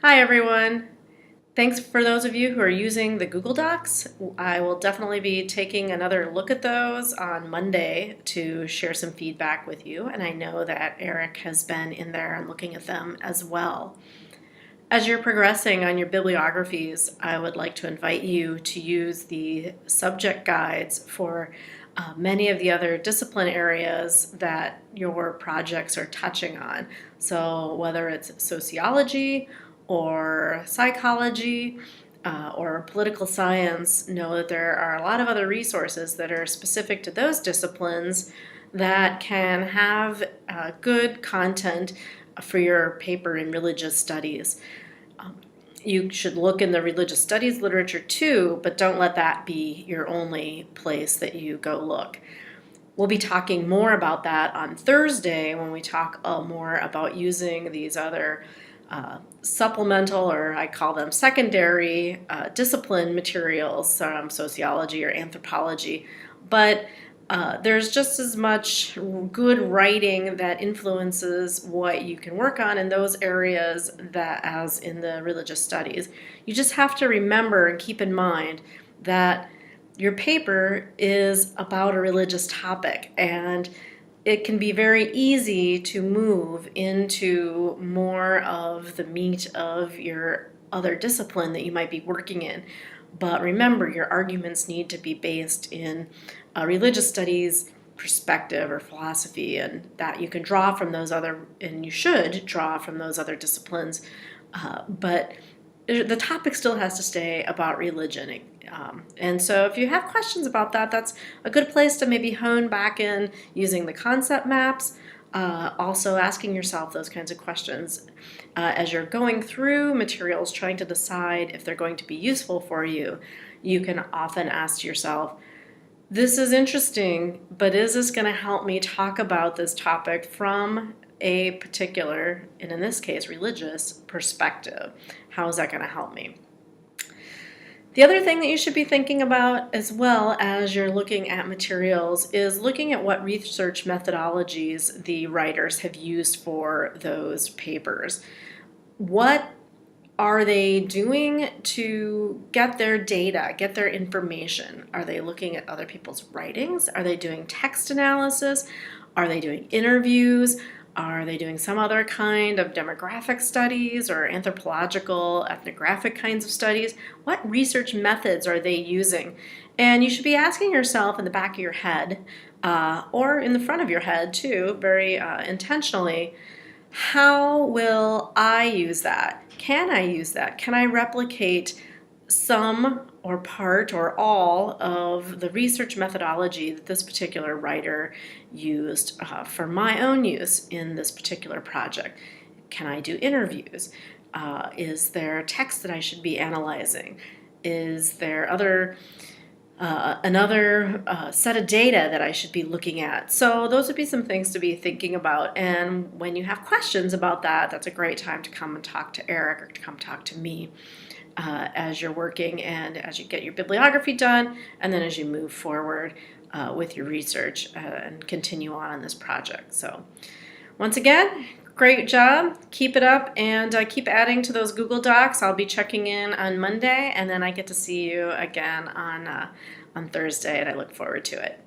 Hi everyone. Thanks for those of you who are using the Google Docs. I will definitely be taking another look at those on Monday to share some feedback with you, and I know that Eric has been in there and looking at them as well. As you're progressing on your bibliographies, I would like to invite you to use the subject guides for many of the other discipline areas that your projects are touching on. So whether it's sociology or psychology or political science, know that there are a lot of other resources that are specific to those disciplines that can have good content for your paper in religious studies. You should look in the religious studies literature too, but don't let that be your only place that you go look. We'll be talking more about that on Thursday when we talk more about using these other supplemental, or I call them secondary, discipline materials, sociology or anthropology. But there's just as much good writing that influences what you can work on in those areas as in the religious studies. You just have to remember and keep in mind that your paper is about a religious topic, and it can be very easy to move into more of the meat of your other discipline that you might be working in. But remember, your arguments need to be based in a religious studies perspective or philosophy, and that you can draw from those other, and you should draw from those other disciplines. But the topic still has to stay about religion. And so if you have questions about that, that's a good place to maybe hone back in using the concept maps. Also asking yourself those kinds of questions as you're going through materials, trying to decide if they're going to be useful for you. You can often ask yourself, this is interesting, but is this going to help me talk about this topic from a particular, and in this case, religious perspective? How is that going to help me? The other thing that you should be thinking about as well as you're looking at materials is looking at what research methodologies the writers have used for those papers. What are they doing to get their data, get their information? Are they looking at other people's writings? Are they doing text analysis? Are they doing interviews? Are they doing some other kind of demographic studies or anthropological, ethnographic kinds of studies? What research methods are they using? And you should be asking yourself in the back of your head, or in the front of your head too, very intentionally, how will I use that? Can I use that? Can I replicate some or part or all of the research methodology that this particular writer used for my own use in this particular project? Can I do interviews? Is there text that I should be analyzing? Is there another set of data that I should be looking at? So those would be some things to be thinking about. And when you have questions about that, that's a great time to come and talk to Eric or to come talk to me as you're working and as you get your bibliography done, and then as you move forward with your research and continue on this project. So once again, great job. Keep it up and keep adding to those Google Docs. I'll be checking in on Monday, and then I get to see you again on Thursday, and I look forward to it.